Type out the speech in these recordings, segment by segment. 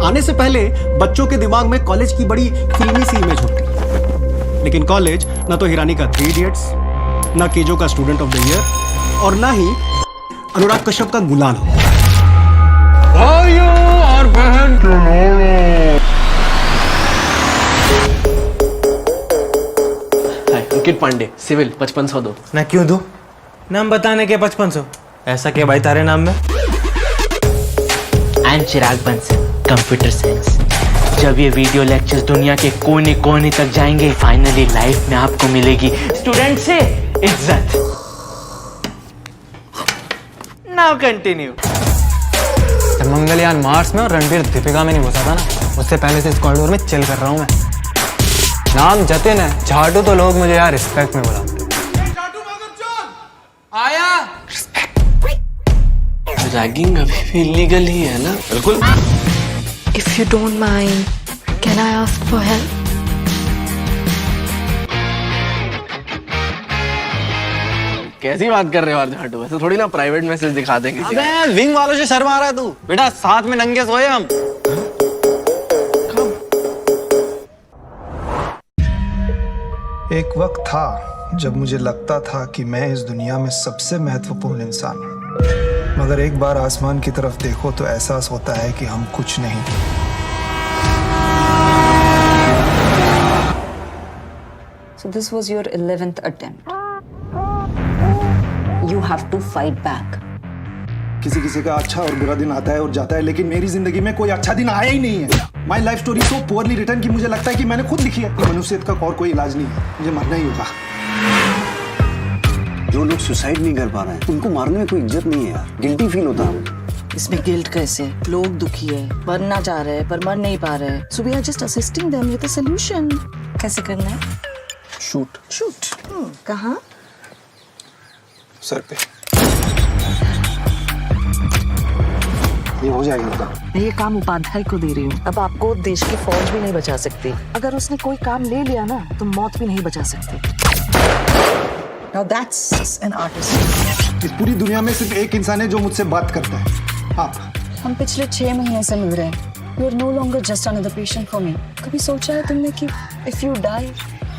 आने से पहले बच्चों के दिमाग में कॉलेज की बड़ी फिल्मी सी इमेज होती है, लेकिन कॉलेज न तो हिरानी का 3 इडियट्स, न केजो का स्टूडेंट ऑफ द ईयर और न ही अनुराग कश्यप का गुलाम। भाइयों और बहन अंकित पांडे सिविल 5500 दो। मैं क्यों दूं? नाम बताने के 5500 ऐसा क्या भाई तारे नाम में? I am Chirag Bansal, computer science. जब ये वीडियो लेक्चर्स दुनिया के कोने कोने तक जाएंगे, फाइनली लाइफ में आपको मिलेगी स्टूडेंट से इज्जत। Now continue. मंगलयान मार्स में और रणबीर दीपिका में नहीं घुसा था ना, उससे पहले से इस कॉरिडोर में चिल कर रहा हूँ मैं। नाम जतिन है, झाटू तो लोग मुझे यार रिस्पेक्ट में बुलाते। आया। रैगिंग अभी भी इलीगल ही है ना? बिल्कुल। If you don't mind, can I ask for help? कैसी बात कर रहे हो झाटू? वैसे थोड़ी ना प्राइवेट मैसेज दिखा देंगे। अबे विंग वालों से शर्मा रहा है तू? बेटा साथ में नंगे सोए हम। एक वक्त था जब मुझे लगता था कि मैं इस दुनिया में सबसे महत्वपूर्ण इंसान हूँ, मगर एक बार आसमान की तरफ देखो तो एहसास होता है कि हम कुछ नहीं। So this was your 11th attempt. You have to fight back. किसी किसी का अच्छा और बुरा दिन आता है और जाता है, लेकिन मेरी जिंदगी में कोई अच्छा दिन आया ही नहीं है। My life story so poorly written कि मुझे लगता है कि मैंने खुद लिखी है। मनुष्यत का और कोई इलाज नहीं है, मुझे मरना ही होगा। जो लोग सुसाइड नहीं कर पा रहे हैं उनको मारने में कोई इज्जत नहीं है यार, गिल्टी फील होता है। इसमें गिल्ट कैसे? लोग दुखी है, मरना चाह रहे हैं पर मर नहीं पा रहे। So we are just assisting them with a solution. कैसे करना है? शूट। कहाँ? सर पे। ये हो जाएगा उनका। मैं ये काम उपाध्याय को दे रही हूँ। अब आपको देश की फौज भी नहीं बचा सकती। अगर उसने कोई काम ले लिया ना तो मौत भी नहीं बचा सकती। Now that's an artist. इस पूरी दुनिया में सिर्फ एक इंसान है जो मुझसे बात करता है, आप। हम पिछले 6 महीने से मिल रहे हैं। You are no longer just another patient for me. कभी सोचा है तुमने कि if you die,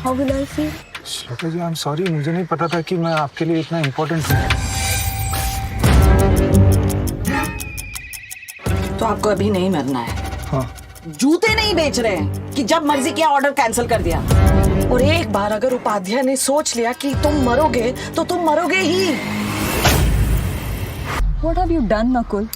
how will I feel? Shloka ji, I'm sorry, मुझे नहीं पता था कि मैं आपके लिए इतना इम्पोर्टेंट हूँ। तो आपको अभी नहीं मरना है। हाँ। जूते नहीं बेच रहे हैं कि जब मर्जी किया ऑर्डर कैंसिल कर दिया। और एक बार अगर उपाध्याय ने सोच लिया कि तुम मरोगे तो तुम मरोगे ही। What have you done, Nakul?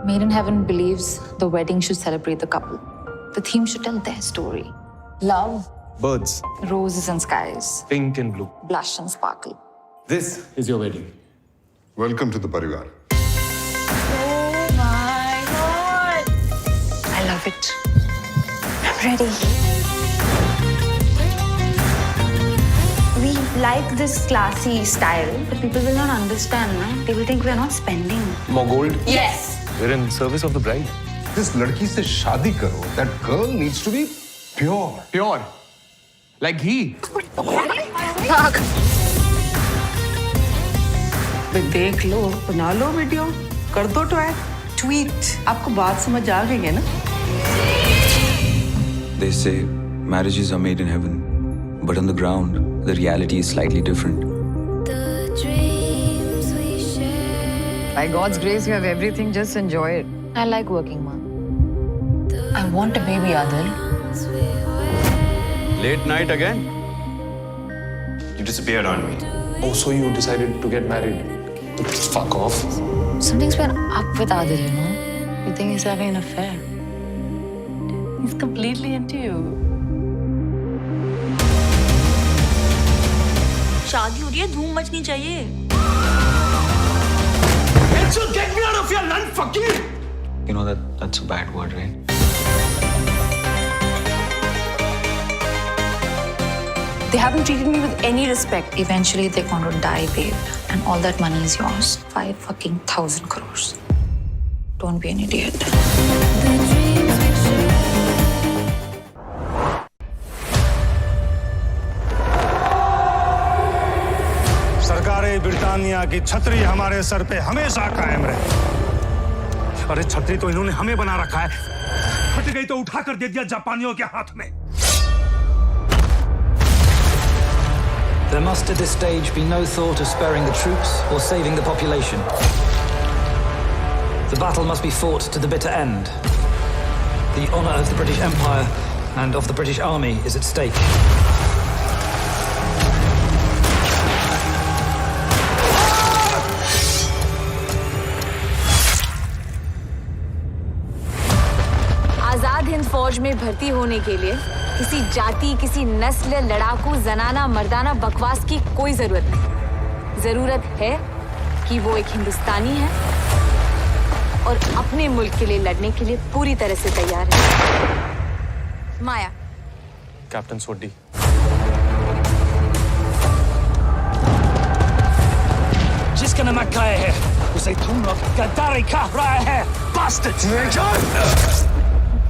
Made in Heaven believes the wedding should celebrate the couple. The theme should tell their story. Love, Birds, roses and skies, pink and blue. blush and sparkle. This is your wedding. Welcome to the Parivar. Oh my God! I love it. I'm ready. We like this classy style, but people will not understand, na? They will think we are not spending. More gold? Yes. We're in service of the bride. जिस लड़की से शादी करो, that girl needs to be pure. Pure. Like ghee. देख लो, बना लो video, कर दो tweet. आपको बात समझ आ गई है ना? They say marriages are made in heaven, but on the ground, the reality is slightly different. By God's grace, you have everything. Just enjoy it. I like working, Mom. I want a baby, Adil. Late night again? You disappeared on me. Oh, so you decided to get married? Fuck off. Something's been up with Adil, you know? You think he's having an affair? He's completely into you. शादी हो रही है, धूम मचनी चाहिए। फकीर। You know that's a bad word, right? They haven't treated me with any respect. Eventually, they're going to die, babe. And all that money is yours. 5,000 crores. Don't be an idiot. सरकारें Britannia की छतरी हमारे sir पे हमेशा कायम रहे। अरे छतरी तो इन्होंने हमें बना रखा है, फट गई तो उठा कर दे दिया जापानियों के हाथ में। There must at this stage be no thought of sparing the troops or saving the population. The battle must be fought to the bitter end. The honor of the British Empire and of the British Army is at stake. Azad Hind फौज में भर्ती होने के लिए किसी जाति, किसी नस्ल, लड़ाकू, जनाना, मर्दाना बकवास की कोई जरूरत नहीं। जरूरत है कि वो एक हिंदुस्तानी है और अपने मुल्क के लिए लड़ने के लिए पूरी तरह से तैयार है। माया। कैप्टन सोडी। जिसका नमक खाए है उसे तुम लोग गद्दारी खा रहा है।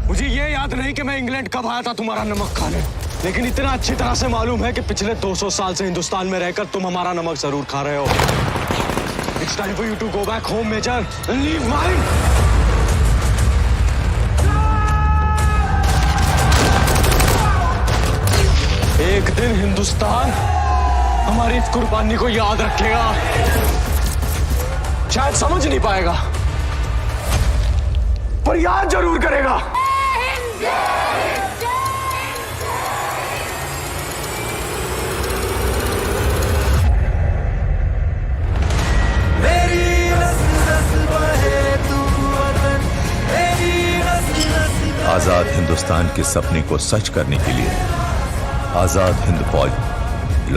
मुझे ये याद नहीं कि मैं इंग्लैंड कब आया था तुम्हारा नमक खाने, लेकिन इतना अच्छी तरह से मालूम है कि पिछले 200 साल से हिंदुस्तान में रहकर तुम हमारा नमक जरूर खा रहे हो। It's time for you to go back home, Major, and leave mine. एक दिन हिंदुस्तान हमारी इस कुर्बानी को याद रखेगा। शायद समझ नहीं पाएगा, पर याद जरूर करेगा। आजाद हिंदुस्तान के सपने को सच करने के लिए आजाद हिंद फौज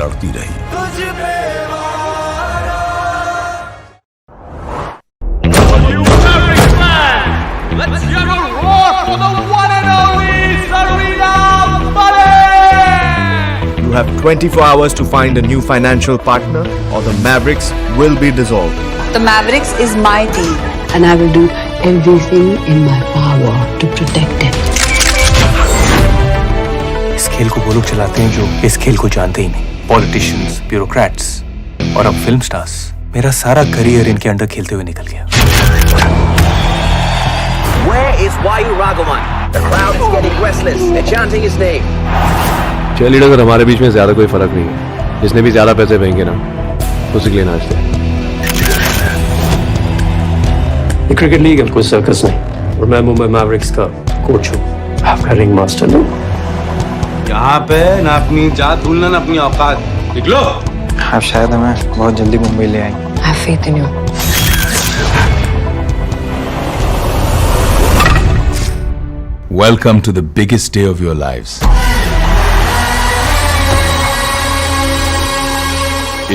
लड़ती रही। Let's hear a roar for the one and only Zarina Malik! You have 24 hours to find a new financial partner or the Mavericks will be dissolved. The Mavericks is my team. And I will do everything in my power to protect it. इस खेल को वो लोग चलाते हैं जो इस खेल को जानते ही नहीं। पॉलिटिशियंस, ब्यूरोक्रेट्स और अब फिल्म स्टार्स। मेरा सारा करियर इनके अंडर खेलते हुए निकल गया। Where is Vayu Raghavan? The crowd is getting restless. They're chanting his name. Cheerleader और हमारे बीच में ज्यादा कोई फर्क नहीं है। जिसने भी ज्यादा पैसे फेंके ना, उसी के लिए नाचते हैं। ये क्रिकेट लीग है, कोई सर्कस नहीं। और मैं मुंबई मैवरिक्स का कोच हूँ। आपका रिंग मास्टर नहीं। यहाँ पे ना अपनी जात भूलना ना अपनी औकात। निकलो। आप शायद हमें बहुत जल्दी मुंबई ले आएंगे। I have faith in you. Welcome to the biggest day of your lives.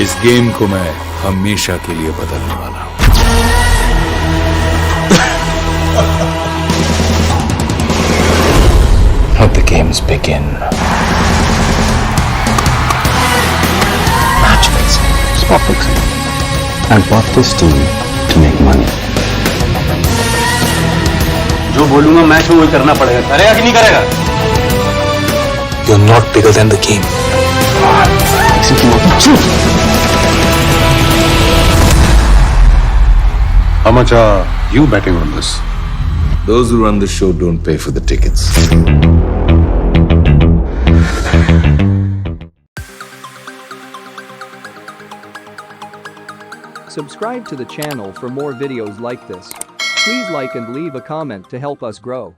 इस गेम को मैं हमेशा के लिए बदलने वाला हूं। Let the games begin. Match fixing, spot fixing. I bought this team to make money. जो बोलूंगा मैच में वही करना पड़ेगा। करेगा कि नहीं करेगा? You're not bigger than the game. How much are you betting on this? Those who run the show don't pay for the tickets. Subscribe to the channel for more videos like this. Please like and leave a comment to help us grow.